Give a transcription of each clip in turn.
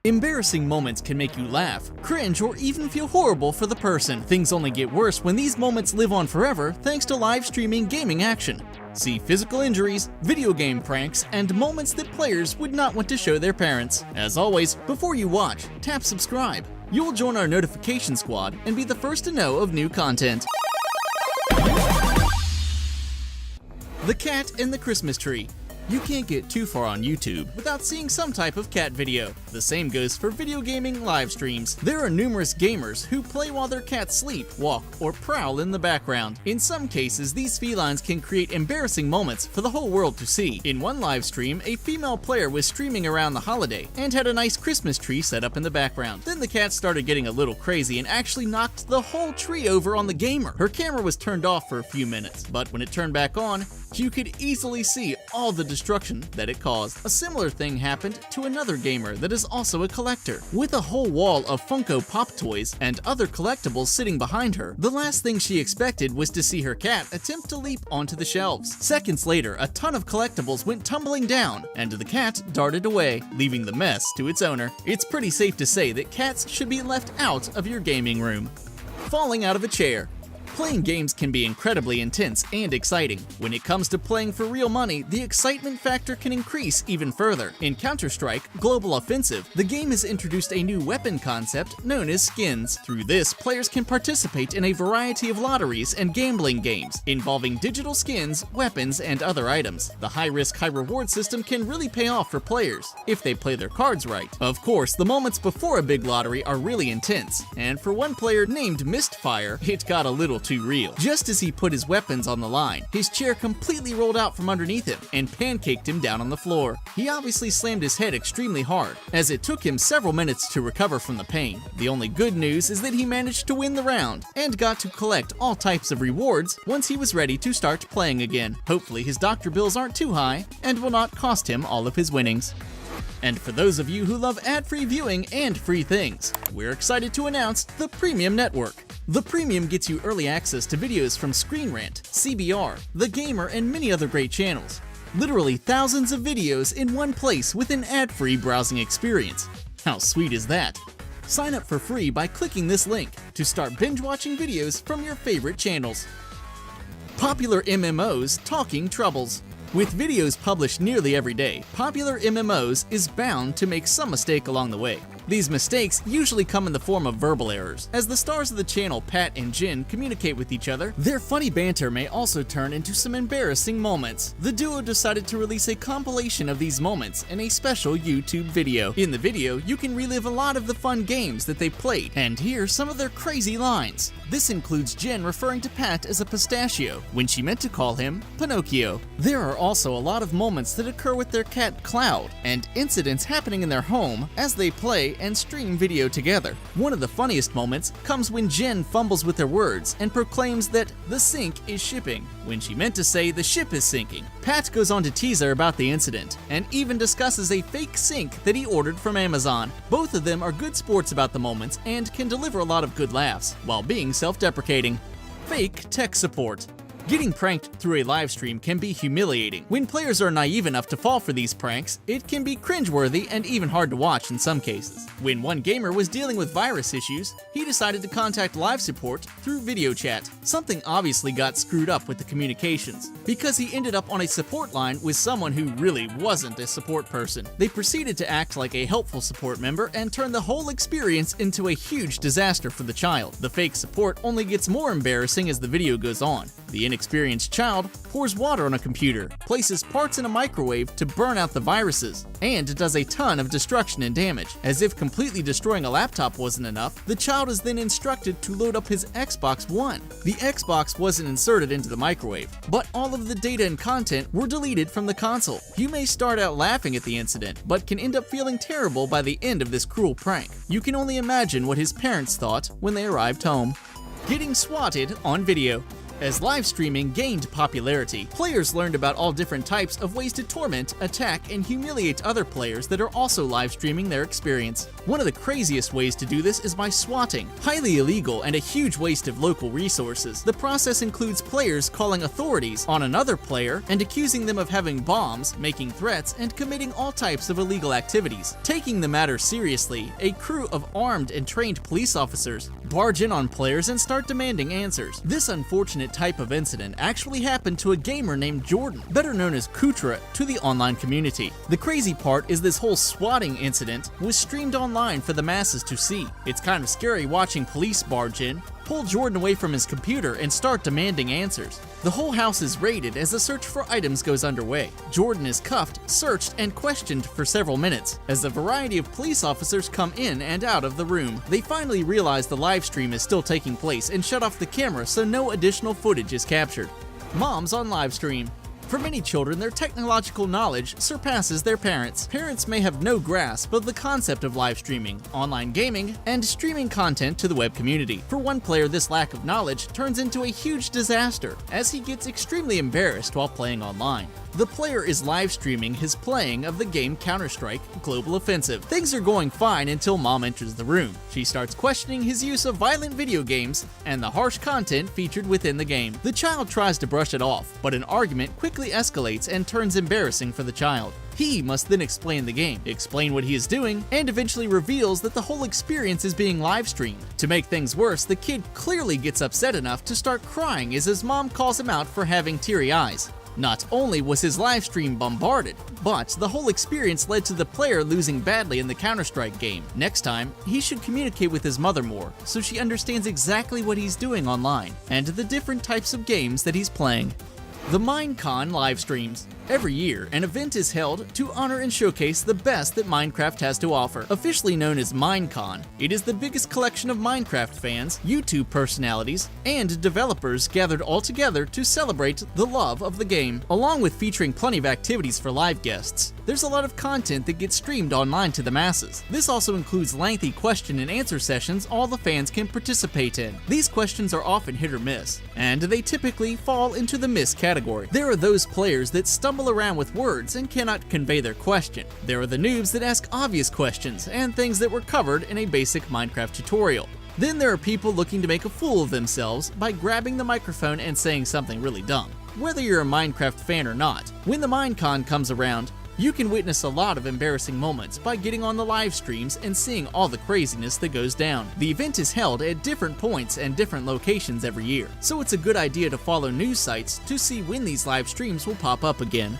Embarrassing moments can make you laugh, cringe, or even feel horrible for the person. Things only get worse when these moments live on forever thanks to live streaming gaming action. See physical injuries, video game pranks, and moments that players would not want to show their parents. As always, before you watch, tap subscribe. You'll join our notification squad and be the first to know of new content. The Cat and the Christmas Tree. You can't get too far on YouTube without seeing some type of cat video. The same goes for video gaming live streams. There are numerous gamers who play while their cats sleep, walk, or prowl in the background. In some cases, these felines can create embarrassing moments for the whole world to see. In one live stream, a female player was streaming around the holiday and had a nice Christmas tree set up in the background. Then the cat started getting a little crazy and actually knocked the whole tree over on the gamer. Her camera was turned off for a few minutes, but when it turned back on, you could easily see all the destruction that it caused. A similar thing happened to another gamer that is also a collector. With a whole wall of Funko Pop toys and other collectibles sitting behind her, the last thing she expected was to see her cat attempt to leap onto the shelves. Seconds later, a ton of collectibles went tumbling down, and the cat darted away, leaving the mess to its owner. It's pretty safe to say that cats should be left out of your gaming room. Falling out of a chair. Playing games can be incredibly intense and exciting. When it comes to playing for real money, the excitement factor can increase even further. In Counter-Strike Global Offensive, the game has introduced a new weapon concept known as skins. Through this, players can participate in a variety of lotteries and gambling games involving digital skins, weapons, and other items. The high-risk, high-reward system can really pay off for players if they play their cards right. Of course, the moments before a big lottery are really intense, and for one player named Mistfire, it got a little too real. Just as he put his weapons on the line, his chair completely rolled out from underneath him and pancaked him down on the floor. He obviously slammed his head extremely hard, as it took him several minutes to recover from the pain. The only good news is that he managed to win the round and got to collect all types of rewards once he was ready to start playing again. Hopefully his doctor bills aren't too high and will not cost him all of his winnings. And for those of you who love ad-free viewing and free things, we're excited to announce the Premium Network. The Premium gets you early access to videos from Screen Rant, CBR, The Gamer, and many other great channels. Literally thousands of videos in one place with an ad-free browsing experience. How sweet is that? Sign up for free by clicking this link to start binge-watching videos from your favorite channels. PopularMMOs Talking Troubles. With videos published nearly every day, PopularMMOs is bound to make some mistake along the way. These mistakes usually come in the form of verbal errors. As the stars of the channel Pat and Jin communicate with each other, their funny banter may also turn into some embarrassing moments. The duo decided to release a compilation of these moments in a special YouTube video. In the video, you can relive a lot of the fun games that they played and hear some of their crazy lines. This includes Jin referring to Pat as a pistachio when she meant to call him Pinocchio. There are also a lot of moments that occur with their cat Cloud and incidents happening in their home as they play and stream video together. One of the funniest moments comes when Jen fumbles with her words and proclaims that the sink is shipping when she meant to say the ship is sinking. Pat goes on to tease her about the incident and even discusses a fake sink that he ordered from Amazon. Both of them are good sports about the moments and can deliver a lot of good laughs while being self-deprecating. Fake tech support. Getting pranked through a live stream can be humiliating. When players are naive enough to fall for these pranks, it can be cringeworthy and even hard to watch in some cases. When one gamer was dealing with virus issues, he decided to contact live support through video chat. Something obviously got screwed up with the communications, because he ended up on a support line with someone who really wasn't a support person. They proceeded to act like a helpful support member and turn the whole experience into a huge disaster for the child. The fake support only gets more embarrassing as the video goes on. The inexperienced child pours water on a computer, places parts in a microwave to burn out the viruses, and does a ton of destruction and damage. As if completely destroying a laptop wasn't enough, the child is then instructed to load up his Xbox One. The Xbox wasn't inserted into the microwave, but all of the data and content were deleted from the console. You may start out laughing at the incident, but can end up feeling terrible by the end of this cruel prank. You can only imagine what his parents thought when they arrived home. Getting swatted on video. As live streaming gained popularity, players learned about all different types of ways to torment, attack, and humiliate other players that are also live streaming their experience. One of the craziest ways to do this is by swatting. Highly illegal and a huge waste of local resources. The process includes players calling authorities on another player and accusing them of having bombs, making threats, and committing all types of illegal activities. Taking the matter seriously, a crew of armed and trained police officers barge in on players and start demanding answers. This unfortunate type of incident actually happened to a gamer named Jordan, better known as Kutra to the online community. The crazy part is this whole swatting incident was streamed online for the masses to see. It's kind of scary watching police barge in, pull Jordan away from his computer, and start demanding answers. The whole house is raided as the search for items goes underway. Jordan is cuffed, searched, and questioned for several minutes. As a variety of police officers come in and out of the room, they finally realize the live stream is still taking place and shut off the camera so no additional footage is captured. Moms on live stream. For many children, their technological knowledge surpasses their parents. Parents may have no grasp of the concept of live streaming, online gaming, and streaming content to the web community. For one player, this lack of knowledge turns into a huge disaster, as he gets extremely embarrassed while playing online. The player is live streaming his playing of the game Counter-Strike Global Offensive. Things are going fine until Mom enters the room. She starts questioning his use of violent video games and the harsh content featured within the game. The child tries to brush it off, but an argument quickly escalates and turns embarrassing for the child. He must then explain the game, explain what he is doing, and eventually reveals that the whole experience is being live streamed. To make things worse, the kid clearly gets upset enough to start crying as his mom calls him out for having teary eyes. Not only was his livestream bombarded, but the whole experience led to the player losing badly in the Counter-Strike game. Next time, he should communicate with his mother more, so she understands exactly what he's doing online, and the different types of games that he's playing. The Minecon live streams. Every year, an event is held to honor and showcase the best that Minecraft has to offer. Officially known as Minecon, it is the biggest collection of Minecraft fans, YouTube personalities, and developers gathered all together to celebrate the love of the game. Along with featuring plenty of activities for live guests, there's a lot of content that gets streamed online to the masses. This also includes lengthy question and answer sessions all the fans can participate in. These questions are often hit or miss, and they typically fall into the miss category. There are those players that stumble around with words and cannot convey their question. There are the noobs that ask obvious questions and things that were covered in a basic Minecraft tutorial. Then there are people looking to make a fool of themselves by grabbing the microphone and saying something really dumb. Whether you're a Minecraft fan or not, when the Minecon comes around, you can witness a lot of embarrassing moments by getting on the live streams and seeing all the craziness that goes down. The event is held at different points and different locations every year, so it's a good idea to follow news sites to see when these live streams will pop up again.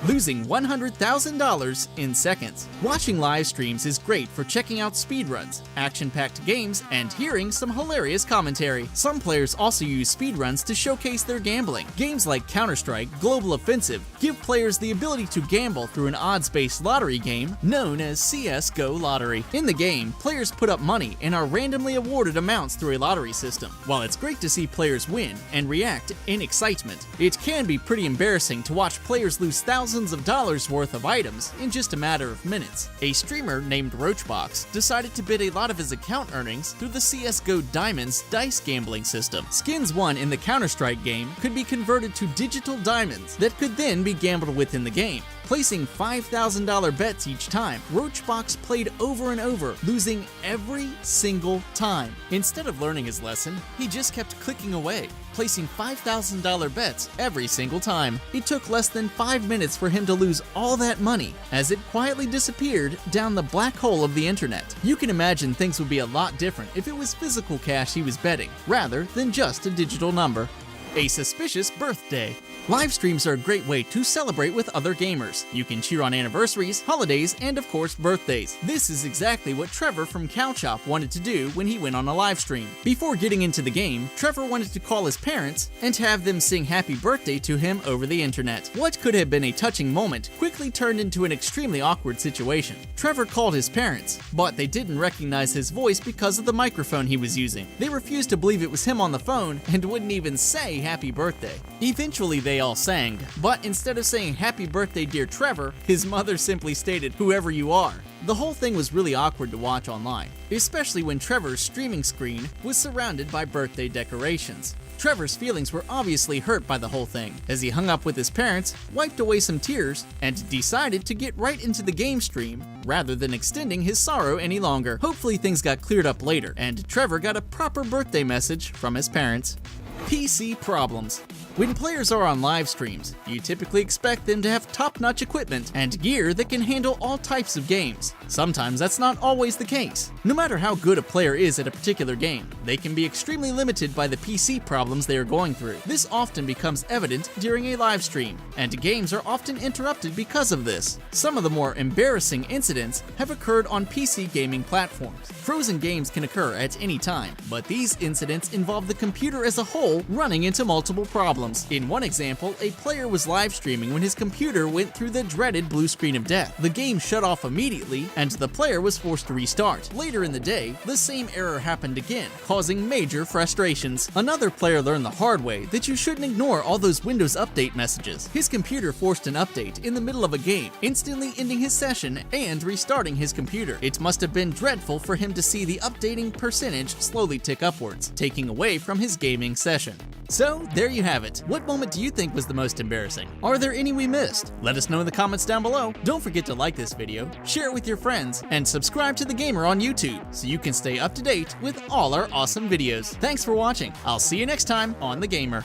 Losing $100,000 in seconds. Watching live streams is great for checking out speedruns, action-packed games, and hearing some hilarious commentary. Some players also use speedruns to showcase their gambling. Games like Counter-Strike Global Offensive give players the ability to gamble through an odds-based lottery game known as CSGO Lottery. In the game, players put up money and are randomly awarded amounts through a lottery system. While it's great to see players win and react in excitement, it can be pretty embarrassing to watch players lose thousands of dollars worth of items in just a matter of minutes. A streamer named Roachbox decided to bid a lot of his account earnings through the CSGO Diamonds dice gambling system. Skins won in the Counter-Strike game could be converted to digital diamonds that could then be gambled within the game. Placing $5,000 bets each time, Roachbox played over and over, losing every single time. Instead of learning his lesson, he just kept clicking away, placing $5,000 bets every single time. It took less than 5 minutes for him to lose all that money, as it quietly disappeared down the black hole of the internet. You can imagine things would be a lot different if it was physical cash he was betting, rather than just a digital number. A suspicious birthday. Live streams are a great way to celebrate with other gamers. You can cheer on anniversaries, holidays, and of course birthdays. This is exactly what Trevor from CowChop wanted to do when he went on a live stream. Before getting into the game, Trevor wanted to call his parents and have them sing happy birthday to him over the internet. What could have been a touching moment quickly turned into an extremely awkward situation. Trevor called his parents, but they didn't recognize his voice because of the microphone he was using. They refused to believe it was him on the phone and wouldn't even say happy birthday. Eventually they all sang, but instead of saying happy birthday dear Trevor, his mother simply stated whoever you are. The whole thing was really awkward to watch online, especially when Trevor's streaming screen was surrounded by birthday decorations. Trevor's feelings were obviously hurt by the whole thing, as he hung up with his parents, wiped away some tears, and decided to get right into the game stream rather than extending his sorrow any longer. Hopefully things got cleared up later, and Trevor got a proper birthday message from his parents. PC problems. When players are on live streams, you typically expect them to have top-notch equipment and gear that can handle all types of games. Sometimes that's not always the case. No matter how good a player is at a particular game, they can be extremely limited by the PC problems they are going through. This often becomes evident during a live stream, and games are often interrupted because of this. Some of the more embarrassing incidents have occurred on PC gaming platforms. Frozen games can occur at any time, but these incidents involve the computer as a whole running into multiple problems. In one example, a player was live streaming when his computer went through the dreaded blue screen of death. The game shut off immediately, and the player was forced to restart. Later in the day, the same error happened again, causing major frustrations. Another player learned the hard way that you shouldn't ignore all those Windows Update messages. His computer forced an update in the middle of a game, instantly ending his session and restarting his computer. It must have been dreadful for him to see the updating percentage slowly tick upwards, taking away from his gaming session. So, there you have it. What moment do you think was the most embarrassing? Are there any we missed? Let us know in the comments down below. Don't forget to like this video, share it with your friends, and subscribe to The Gamer on YouTube so you can stay up to date with all our awesome videos. Thanks for watching. I'll see you next time on The Gamer.